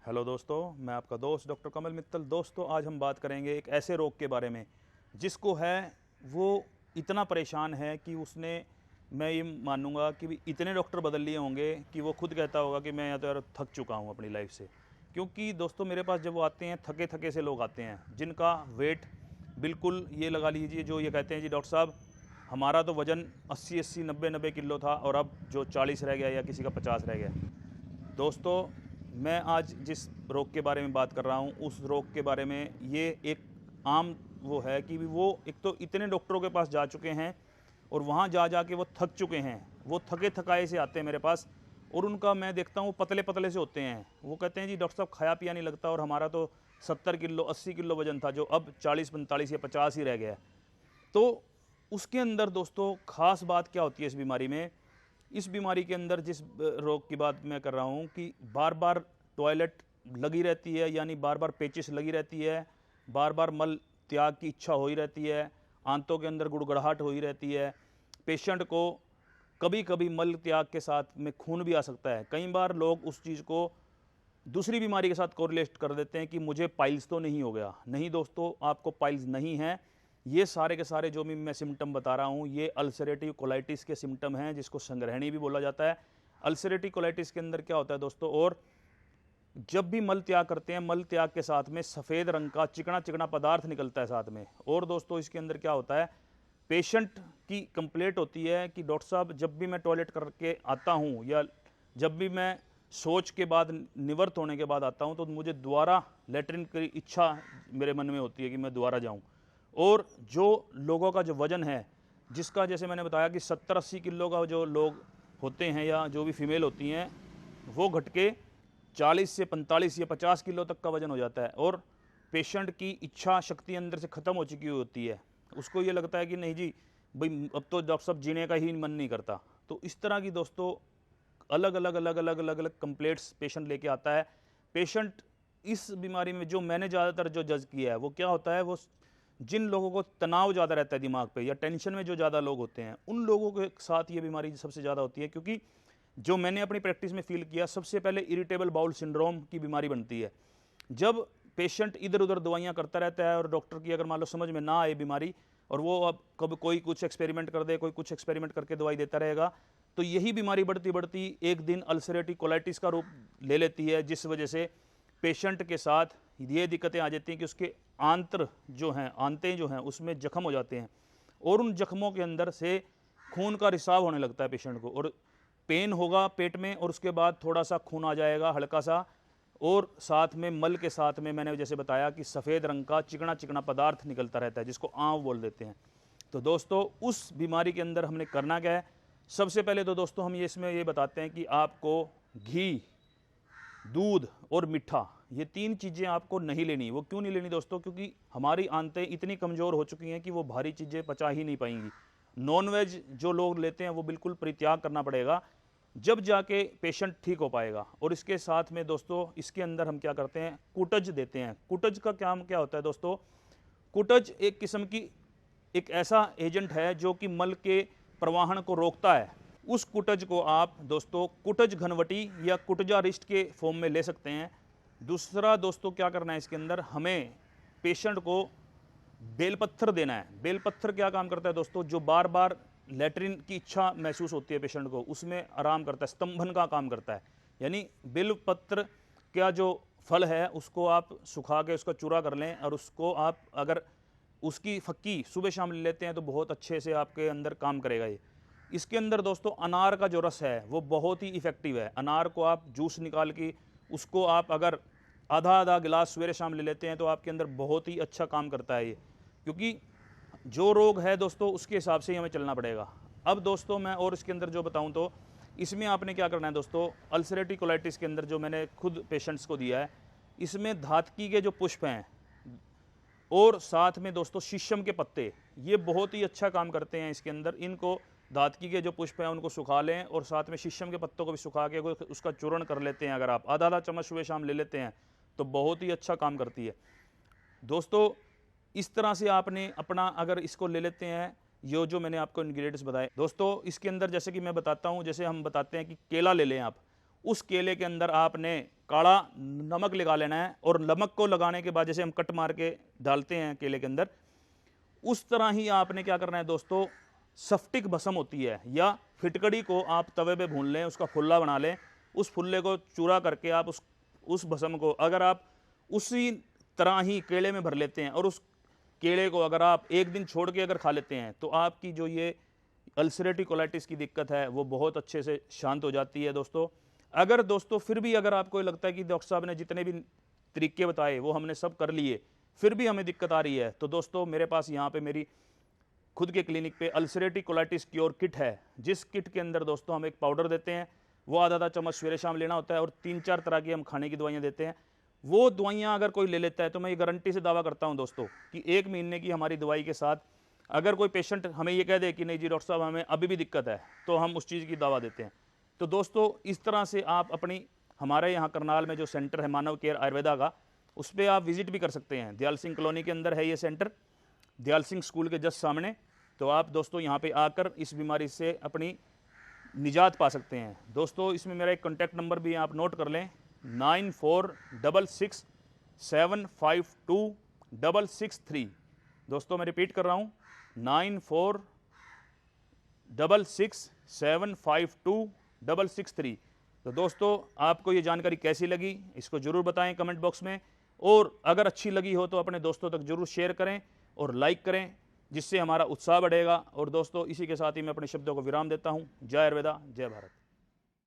Hello दोस्तों, मैं आपका दोस्त डॉक्टर कमल मित्तल। दोस्तों, आज हम बात करेंगे एक ऐसे रोग के बारे में जिसको है वो इतना परेशान है कि उसने, मैं ये मानूंगा कि भी इतने डॉक्टर बदल लिए होंगे कि वो खुद कहता होगा कि मैं या तो यार थक चुका हूँ अपनी लाइफ से। क्योंकि दोस्तों मेरे पास जब वो आते हैं थके थके से लोग आते हैं जिनका वेट बिल्कुल, ये लगा लीजिए, जो ये कहते हैं जी डॉक्टर साहब हमारा तो वज़न 80-80 90-90 किलो था और अब जो 40 रह गया या किसी का 50 रह गया। दोस्तों, मैं आज जिस रोग के बारे में बात कर रहा हूँ उस रोग के बारे में ये एक आम वो है कि वो एक तो इतने डॉक्टरों के पास जा चुके हैं और वहाँ जा जा के वो थक चुके हैं। वो थके थकाए से आते हैं मेरे पास और उनका मैं देखता हूँ पतले पतले से होते हैं। वो कहते हैं जी डॉक्टर साहब खाया पिया नहीं लगता और हमारा तो 70 किलो 80 किलो वजन था जो अब 40-45 या 50 ही रह गया है। तो उसके अंदर दोस्तों ख़ास बात क्या होती है इस बीमारी में? इस बीमारी के अंदर जिस रोग की बात मैं कर रहा हूँ कि बार बार टॉयलेट लगी रहती है, यानी बार बार पेचिश लगी रहती है, बार बार मल त्याग की इच्छा हो ही रहती है, आंतों के अंदर गुड़गड़ाहट हो ही रहती है। पेशेंट को कभी कभी मल त्याग के साथ में खून भी आ सकता है। कई बार लोग उस चीज़ को दूसरी बीमारी के साथ कोरिलेट कर देते हैं कि मुझे पाइल्स तो नहीं हो गया। नहीं दोस्तों, आपको पाइल्स नहीं है। ये सारे के सारे जो भी मैं सिम्टम बता रहा हूँ ये अल्सरेटिव कोलाइटिस के सिम्टम हैं, जिसको संग्रहणी भी बोला जाता है। अल्सरेटिव कोलाइटिस के अंदर क्या होता है दोस्तों, और जब भी मल त्याग करते हैं मल त्याग के साथ में सफ़ेद रंग का चिकना चिकना पदार्थ निकलता है साथ में। और दोस्तों इसके अंदर क्या होता है, पेशेंट की कंप्लेंट होती है कि डॉक्टर साहब जब भी मैं टॉयलेट करके आता हूँ या जब भी मैं सोच के बाद निवृत्त होने के बाद आता हूँ तो मुझे दोबारा लेटरिन की इच्छा मेरे मन में होती है कि मैं दोबारा जाऊँ। और जो लोगों का जो वज़न है, जिसका जैसे मैंने बताया कि 70-80 किलो का जो लोग होते हैं या जो भी फीमेल होती हैं, वो घट के 40 से 45 या 50 किलो तक का वज़न हो जाता है। और पेशेंट की इच्छा शक्ति अंदर से ख़त्म हो चुकी होती है। उसको ये लगता है कि नहीं जी भाई अब तो डॉक्टर साहब जीने का ही मन नहीं करता। तो इस तरह की दोस्तों अलग अलग अलग अलग अलग अलग कंप्लेंट्स पेशेंट लेके आता है। पेशेंट इस बीमारी में जो मैंने ज़्यादातर जो जज किया है वो क्या होता है, वो जिन लोगों को तनाव ज़्यादा रहता है दिमाग पे या टेंशन में जो ज़्यादा लोग होते हैं उन लोगों के साथ ये बीमारी सबसे ज़्यादा होती है। क्योंकि जो मैंने अपनी प्रैक्टिस में फील किया, सबसे पहले इरिटेबल बाउल सिंड्रोम की बीमारी बनती है। जब पेशेंट इधर उधर दवाइयाँ करता रहता है और डॉक्टर की अगर मान लो समझ में ना आए बीमारी, और वो अब कब कोई कुछ एक्सपेरिमेंट कर दे, कोई कुछ एक्सपेरिमेंट करके दवाई देता रहेगा, तो यही बीमारी बढ़ती बढ़ती एक दिन अल्सरेटिव कोलाइटिस का रूप ले लेती है। जिस वजह से पेशेंट के साथ ये दिक्कतें आ जाती हैं कि उसके आंत्र जो हैं, आंतें जो हैं उसमें जख्म हो जाते हैं और उन जख्मों के अंदर से खून का रिसाव होने लगता है पेशेंट को, और पेन होगा पेट में और उसके बाद थोड़ा सा खून आ जाएगा हल्का सा, और साथ में मल के साथ में मैंने जैसे बताया कि सफ़ेद रंग का चिकना चिकना पदार्थ निकलता रहता है जिसको आंव बोल देते हैं। तो दोस्तों उस बीमारी के अंदर हमने करना क्या है? सबसे पहले तो दोस्तों हम ये इसमें ये बताते हैं कि आपको घी, दूध और मीठा, ये 3 चीज़ें आपको नहीं लेनी। वो क्यों नहीं लेनी दोस्तों? क्योंकि हमारी आंतें इतनी कमज़ोर हो चुकी हैं कि वो भारी चीज़ें पचा ही नहीं पाएंगी। नॉनवेज जो लोग लेते हैं वो बिल्कुल परित्याग करना पड़ेगा, जब जाके पेशेंट ठीक हो पाएगा। और इसके साथ में दोस्तों इसके अंदर हम क्या करते हैं, कुटज देते हैं। कुटज का काम क्या होता है दोस्तों? कुटज एक किस्म की एक ऐसा एजेंट है जो कि मल के प्रवाहन को रोकता है। उस कुटज को आप दोस्तों कुटज घनवटी या कुटजा रिस्ट के फॉर्म में ले सकते हैं। दूसरा दोस्तों क्या करना है इसके अंदर, हमें पेशेंट को बेलपत्थर देना है। बेलपत्थर क्या काम करता है दोस्तों? जो बार बार लेटरिन की इच्छा महसूस होती है पेशेंट को, उसमें आराम करता है, स्तंभन का काम करता है। यानी बेलपत्र का जो फल है उसको आप सुखा के उसका चूरा कर लें और उसको आप अगर उसकी फक्की सुबह शाम ले लेते हैं तो बहुत अच्छे से आपके अंदर काम करेगा ये। इसके अंदर दोस्तों अनार का जो रस है वो बहुत ही इफ़ेक्टिव है। अनार को आप जूस निकाल के उसको आप अगर आधा आधा गिलास सवेरे शाम ले लेते हैं तो आपके अंदर बहुत ही अच्छा काम करता है ये। क्योंकि जो रोग है दोस्तों उसके हिसाब से ही हमें चलना पड़ेगा। अब दोस्तों मैं और इसके अंदर जो बताऊं तो इसमें आपने क्या करना है दोस्तों, अल्सरेटिव कोलाइटिस के अंदर जो मैंने खुद पेशेंट्स को दिया है, इसमें धातकी के जो पुष्प हैं और साथ में दोस्तों शीशम के पत्ते, ये बहुत ही अच्छा काम करते हैं इसके अंदर। इनको धातकी के जो पुष्प हैं उनको सुखा लें और साथ में शीशम के पत्तों को भी सुखा के उसका चूर्ण कर लेते हैं। अगर आप आधा आधा चम्मच सुबह शाम ले लेते हैं तो बहुत ही अच्छा काम करती है दोस्तों। इस तरह से आपने अपना अगर इसको ले लेते हैं, ये जो मैंने आपको इंग्रेडिएंट्स बताए दोस्तों, इसके अंदर जैसे कि मैं बताता हूँ, जैसे हम बताते हैं कि केला ले लें आप, उस केले के अंदर आपने काला नमक लगा लेना है, और नमक को लगाने के बाद जैसे हम कट मार के डालते हैं केले के अंदर, उस तरह ही आपने क्या करना है दोस्तों, सफ्टिक भस्म होती है या फिटकड़ी को आप तवे पे भून लें, उसका फुल्ला बना लें, उस फुल्ले को चूरा करके आप उस भस्म को अगर आप उसी तरह ही केले में भर लेते हैं, और उस केले को अगर आप एक दिन छोड़ के अगर खा लेते हैं, तो आपकी जो ये अल्सरेटिव कोलाइटिस की दिक्कत है वो बहुत अच्छे से शांत हो जाती है दोस्तों। अगर दोस्तों फिर भी अगर आपको लगता है कि डॉक्टर साहब ने जितने भी तरीके बताए वो हमने सब कर लिए, फिर भी हमें दिक्कत आ रही है, तो दोस्तों मेरे पास यहाँ पे मेरी खुद के क्लिनिक पे अल्सरेटिव कोलाइटिस क्योर किट है, जिस किट के अंदर दोस्तों हम एक पाउडर देते हैं, वो आधा चम्मच सवेरे शाम लेना होता है, और 3-4 तरह की हम खाने की दवाइयाँ देते हैं। वो दवाइयाँ अगर कोई ले लेता है तो मैं ये गारंटी से दावा करता हूँ दोस्तों कि 1 महीने की हमारी दवाई के साथ अगर कोई पेशेंट हमें ये कह दे कि नहीं जी डॉक्टर साहब हमें अभी भी दिक्कत है, तो हम उस चीज़ की दवा देते हैं। तो दोस्तों इस तरह से आप अपनी, हमारे यहाँ करनाल में जो सेंटर है मानव केयर आयुर्वेदा का, उस पर आप विजिट भी कर सकते हैं। दयाल सिंह कॉलोनी के अंदर है ये सेंटर, दयाल सिंह स्कूल के जस्ट सामने। तो आप दोस्तों यहाँ पे आकर इस बीमारी से अपनी निजात पा सकते हैं। दोस्तों इसमें मेरा एक कॉन्टैक्ट नंबर भी आप नोट कर लें, 9466752663। दोस्तों मैं रिपीट कर रहा हूँ, 9466752663। तो दोस्तों आपको ये जानकारी कैसी लगी इसको ज़रूर बताएं कमेंट बॉक्स में, और अगर अच्छी लगी हो तो अपने दोस्तों तक ज़रूर शेयर करें और लाइक करें, जिससे हमारा उत्साह बढ़ेगा। और दोस्तों इसी के साथ ही मैं अपने शब्दों को विराम देता हूँ। जय आयुर्वेदा, जय भारत।